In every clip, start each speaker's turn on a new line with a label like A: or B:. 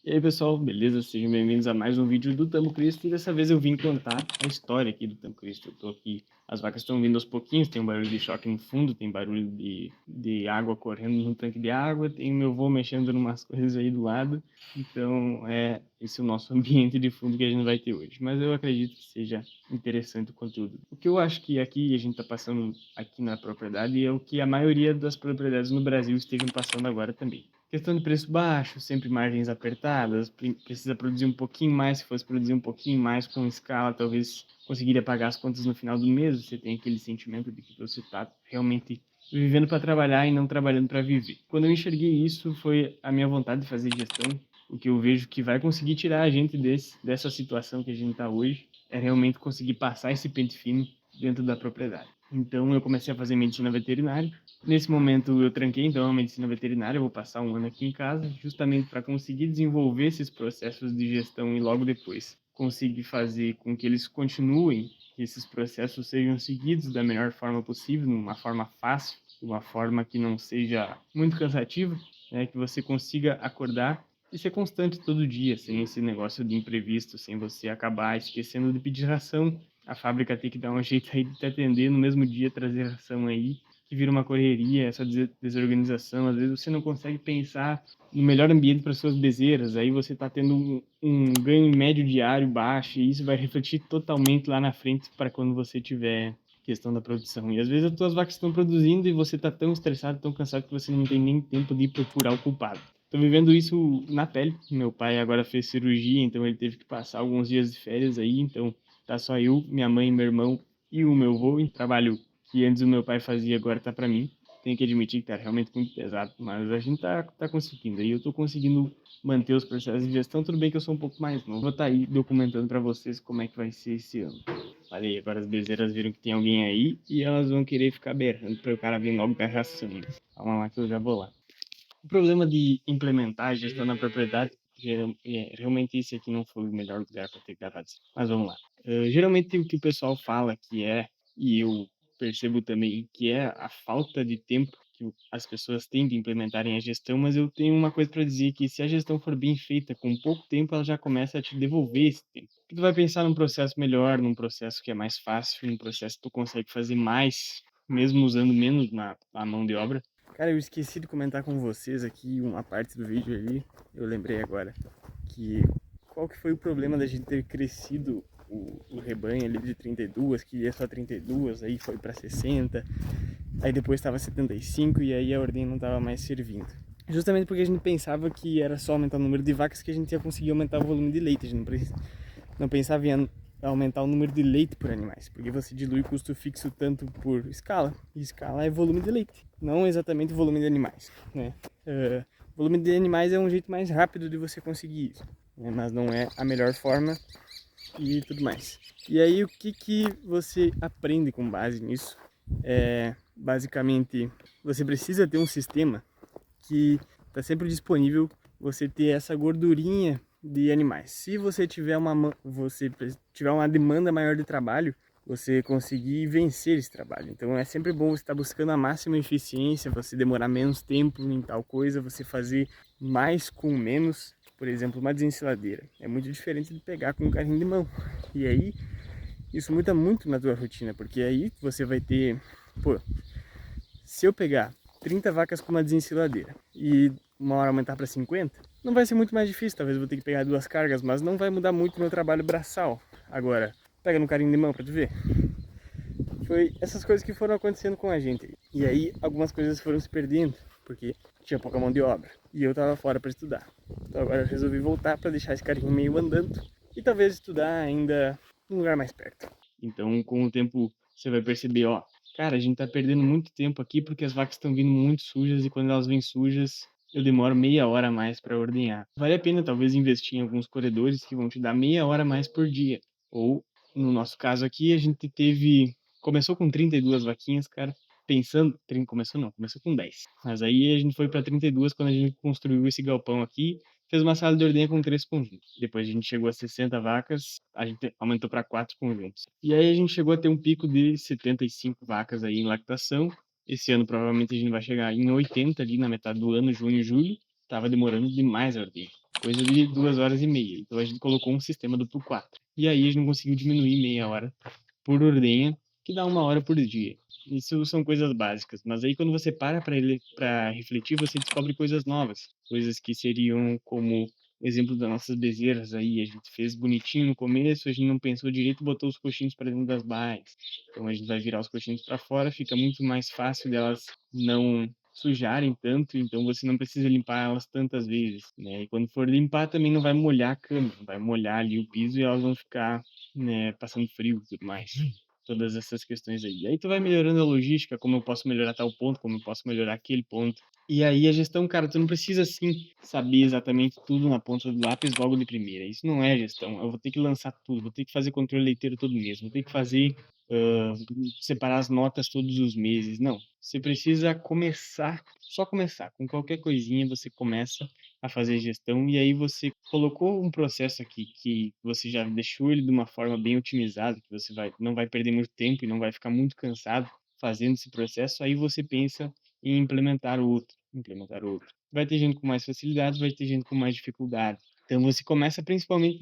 A: E aí pessoal, beleza? Sejam bem-vindos a mais um vídeo do Tamo Cristo e dessa vez eu vim contar a história aqui do Tamo Cristo. Eu tô aqui, as vacas estão vindo aos pouquinhos, tem um barulho de choque no fundo, tem barulho de água correndo no tanque de água, tem o meu avô mexendo em umas coisas aí do lado, então esse é o nosso ambiente de fundo que a gente vai ter hoje. Mas eu acredito que seja interessante o conteúdo. O que eu acho que aqui a gente tá passando aqui na propriedade é o que a maioria das propriedades no Brasil estejam passando agora também. Questão de preço baixo, sempre margens apertadas, precisa produzir um pouquinho mais, se fosse produzir um pouquinho mais com escala, talvez conseguiria pagar as contas no final do mês, você tem aquele sentimento de que você está realmente vivendo para trabalhar e não trabalhando para viver. Quando eu enxerguei isso, foi a minha vontade de fazer gestão, o que eu vejo que vai conseguir tirar a gente dessa situação que a gente está hoje, é realmente conseguir passar esse pente fino dentro da propriedade. Então eu comecei a fazer medicina veterinária. Nesse momento eu tranquei então a medicina veterinária, eu vou passar um ano aqui em casa, justamente para conseguir desenvolver esses processos de gestão e logo depois conseguir fazer com que eles continuem, que esses processos sejam seguidos da melhor forma possível, numa forma fácil, uma forma que não seja muito cansativa, né, que você consiga acordar e ser constante todo dia, sem esse negócio de imprevisto, sem você acabar esquecendo de pedir ração, a fábrica tem que dar um jeito aí de te atender no mesmo dia, trazer ração aí, que vira uma correria, essa desorganização. Às vezes você não consegue pensar no melhor ambiente para suas bezerras, aí você está tendo um ganho médio diário baixo, e isso vai refletir totalmente lá na frente para quando você tiver questão da produção. E às vezes as tuas vacas estão produzindo e você está tão estressado, tão cansado que você não tem nem tempo de procurar o culpado. Tô vivendo isso na pele. Meu pai agora fez cirurgia, então ele teve que passar alguns dias de férias aí, então tá só eu, minha mãe, meu irmão e o meu avô em trabalho que antes o meu pai fazia, agora tá para mim. Tenho que admitir que tá realmente muito pesado, mas a gente tá conseguindo. Aí eu tô conseguindo manter os processos de gestão, tudo bem que eu sou um pouco mais novo. Vou estar aí documentando para vocês como é que vai ser esse ano. Falei, agora as bezerras viram que tem alguém aí e elas vão querer ficar berrando para o cara vir logo dar ração. Calma lá que eu já vou lá. O problema de implementar a gestão na propriedade, realmente esse aqui não foi o melhor lugar para ter gravado isso. Mas vamos lá. Geralmente o que o pessoal fala que é, e eu percebo também, que é a falta de tempo que as pessoas têm de implementarem a gestão, mas eu tenho uma coisa para dizer, que se a gestão for bem feita, com pouco tempo, ela já começa a te devolver esse tempo. Porque tu vai pensar num processo melhor, num processo que é mais fácil, num processo que tu consegue fazer mais, mesmo usando menos na mão de obra. Cara, eu esqueci de comentar com vocês aqui uma parte do vídeo ali, eu lembrei agora, que qual que foi o problema da gente ter crescido o rebanho ali de 32, que ia só 32, aí foi para 60, aí depois estava 75 e aí a ordem não estava mais servindo. Justamente porque a gente pensava que era só aumentar o número de vacas que a gente ia conseguir aumentar o volume de leite, a gente não pensava em aumentar o número de leite por animais, porque você dilui custo fixo tanto por escala, e escala é volume de leite, não exatamente volume de animais, né? Volume de animais é um jeito mais rápido de você conseguir isso, né? Mas não é a melhor forma e tudo mais. E aí o que você aprende com base nisso? Basicamente, você precisa ter um sistema que está sempre disponível, você ter essa gordurinha de animais. Se você tiver uma demanda maior de trabalho, você conseguir vencer esse trabalho. Então é sempre bom você estar buscando a máxima eficiência, você demorar menos tempo em tal coisa, você fazer mais com menos. Por exemplo, uma desensiladeira é muito diferente de pegar com um carrinho de mão. E aí isso muda muito na tua rotina, porque aí você vai ter, pô, se eu pegar 30 vacas com uma desensiladeira e uma hora aumentar para 50, não vai ser muito mais difícil, talvez eu vou ter que pegar duas cargas, mas não vai mudar muito o meu trabalho braçal. Agora, pega no carinho de mão para tu ver. Foi essas coisas que foram acontecendo com a gente. E aí algumas coisas foram se perdendo, porque tinha pouca mão de obra e eu tava fora para estudar. Então agora eu resolvi voltar para deixar esse carrinho meio andando e talvez estudar ainda num lugar mais perto. Então, com o tempo, você vai perceber, ó, cara, a gente tá perdendo muito tempo aqui porque as vacas estão vindo muito sujas e quando elas vêm sujas, eu demoro meia hora a mais para ordenhar. Vale a pena talvez investir em alguns corredores que vão te dar meia hora a mais por dia. Ou, no nosso caso aqui, a gente começou com 32 vaquinhas, cara, pensando, começou não, começou com 10. Mas aí a gente foi para 32 quando a gente construiu esse galpão aqui, fez uma sala de ordenha com 3 conjuntos. Depois a gente chegou a 60 vacas, a gente aumentou para 4 conjuntos. E aí a gente chegou a ter um pico de 75 vacas aí em lactação. Esse ano provavelmente a gente vai chegar em 80 ali na metade do ano, junho e julho. Tava demorando demais a ordenha. coisa de 2 horas e meia. Então a gente colocou um sistema duplo 4. E aí a gente não conseguiu diminuir meia hora por ordenha, que dá 1 hora por dia. Isso são coisas básicas, mas aí quando você para refletir, você descobre coisas novas, coisas que seriam como o exemplo das nossas bezerras aí, a gente fez bonitinho no começo, a gente não pensou direito, botou os coxinhos para dentro das baias. Então a gente vai virar os coxinhos para fora, fica muito mais fácil delas não sujarem tanto, então você não precisa limpar elas tantas vezes, né? E quando for limpar também não vai molhar a cama, vai molhar ali o piso e elas vão ficar, né, passando frio e tudo mais. Todas essas questões aí. Aí tu vai melhorando a logística, como eu posso melhorar tal ponto, como eu posso melhorar aquele ponto. E aí a gestão, cara, tu não precisa assim saber exatamente tudo na ponta do lápis logo de primeira. Isso não é gestão. Eu vou ter que lançar tudo, vou ter que fazer controle leiteiro todo mês, vou ter que fazer ah, separar as notas todos os meses. Não. Você precisa começar, só começar. Com qualquer coisinha você começa a fazer gestão e aí você colocou um processo aqui que você já deixou ele de uma forma bem otimizada, que você não vai perder muito tempo e não vai ficar muito cansado fazendo esse processo, aí você pensa em implementar outro. Vai ter gente com mais facilidade, vai ter gente com mais dificuldade. Então você começa principalmente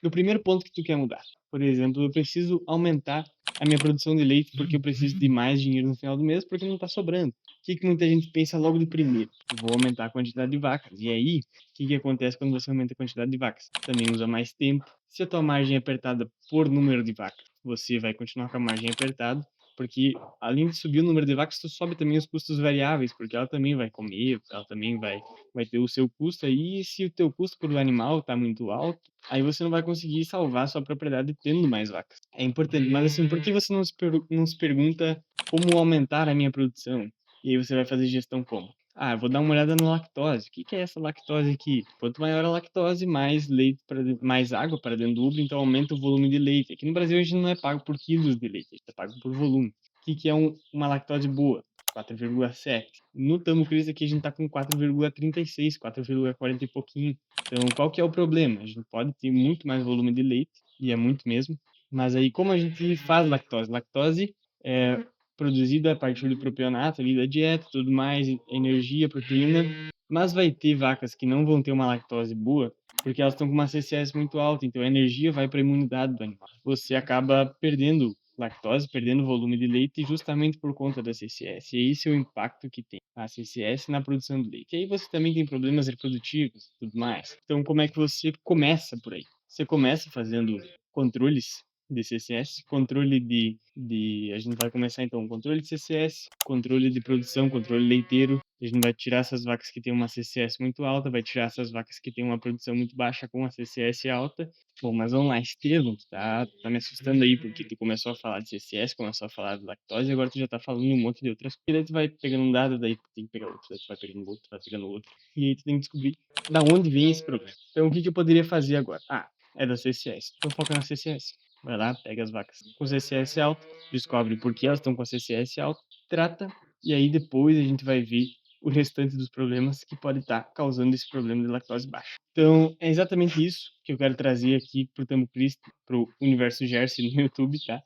A: no primeiro ponto que tu quer mudar. Por exemplo, eu preciso aumentar a minha produção de leite porque eu preciso de mais dinheiro no final do mês porque não está sobrando. O que muita gente pensa logo de primeiro? Vou aumentar a quantidade de vacas. E aí, o que acontece quando você aumenta a quantidade de vacas? Também usa mais tempo. Se a tua margem é apertada por número de vacas, você vai continuar com a margem apertada, porque além de subir o número de vacas, tu sobe também os custos variáveis, porque ela também vai comer, ela também vai ter o seu custo aí, e se o teu custo por animal está muito alto, aí você não vai conseguir salvar a sua propriedade tendo mais vacas. É importante, mas assim, por que você não se pergunta como aumentar a minha produção? E aí você vai fazer gestão como? Ah, eu vou dar uma olhada na lactose. O que que é essa lactose aqui? Quanto maior a lactose, mais leite mais água para dentro do útero, então aumenta o volume de leite. Aqui no Brasil a gente não é pago por quilos de leite, a gente é pago por volume. O que que é uma lactose boa? 4,7. No Tamo Cris aqui a gente tá com 4,36, 4,40 e pouquinho. Então, qual que é o problema? A gente pode ter muito mais volume de leite, e é muito mesmo, mas aí como a gente faz lactose? Lactose é produzida a partir do propionato ali da dieta, tudo mais, energia, proteína, mas vai ter vacas que não vão ter uma lactose boa, porque elas estão com uma CCS muito alta, então a energia vai para a imunidade do animal. Você acaba perdendo lactose, perdendo volume de leite justamente por conta da CCS. E esse é o impacto que tem a CCS na produção de leite. E aí você também tem problemas reprodutivos e tudo mais. Então, como é que você começa por aí? Você começa fazendo controles de CCS, controle a gente vai começar então, controle de CCS, controle de produção, controle leiteiro. A gente vai tirar essas vacas que têm uma CCS muito alta, vai tirar essas vacas que têm uma produção muito baixa com a CCS alta. Bom, mas vamos lá, Estevam, tu tá me assustando aí, porque tu começou a falar de CCS, começou a falar de lactose, e agora tu já tá falando um monte de outras coisas, e daí tu vai pegando um dado, daí tu tem que pegar outro, daí tu vai pegando outro, vai pegando outro, e aí tu tem que descobrir da onde vem esse problema. Então, o que que eu poderia fazer agora? Ah, é da CCS. Então, foca na CCS. Vai lá, pega as vacas com CCS alto, descobre por que elas estão com a CCS alta, trata, e aí depois a gente vai ver o restante dos problemas que pode estar causando esse problema de lactose baixa. Então, é exatamente isso que eu quero trazer aqui pro Tamo Cristo, pro Universo Jersey no YouTube, tá?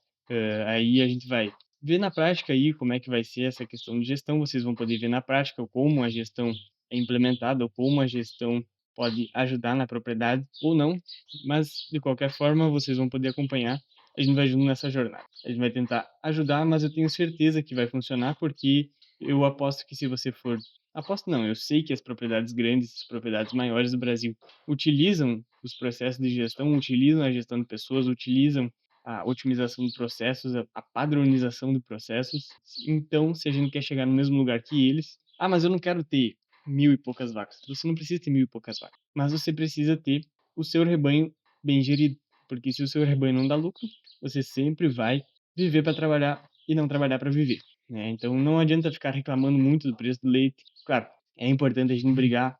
A: Aí a gente vai ver na prática aí como é que vai ser essa questão de gestão, vocês vão poder ver na prática como a gestão é implementada, ou como a gestão pode ajudar na propriedade ou não, mas de qualquer forma vocês vão poder acompanhar. A gente vai junto nessa jornada. A gente vai tentar ajudar, mas eu tenho certeza que vai funcionar porque eu aposto que se você for. Aposto não, eu sei que as propriedades grandes, as propriedades maiores do Brasil utilizam os processos de gestão, utilizam a gestão de pessoas, utilizam a otimização de processos, a padronização de processos. Então, se a gente quer chegar no mesmo lugar que eles, ah, mas eu não quero ter 1.000 e poucas vacas. Você não precisa ter 1.000 e poucas vacas, mas você precisa ter o seu rebanho bem gerido, porque se o seu rebanho não dá lucro, você sempre vai viver para trabalhar e não trabalhar para viver, né? Então não adianta ficar reclamando muito do preço do leite. Claro, é importante a gente brigar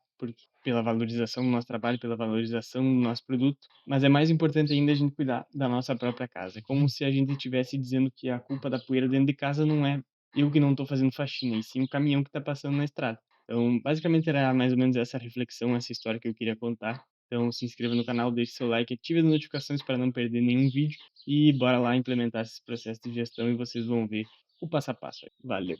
A: pela valorização do nosso trabalho, pela valorização do nosso produto, mas é mais importante ainda a gente cuidar da nossa própria casa. É como se a gente estivesse dizendo que a culpa da poeira dentro de casa não é eu que não estou fazendo faxina, e sim o caminhão que está passando na estrada. Então, basicamente era mais ou menos essa reflexão, essa história que eu queria contar. Então, se inscreva no canal, deixe seu like, ative as notificações para não perder nenhum vídeo e bora lá implementar esse processo de gestão e vocês vão ver o passo a passo. Valeu!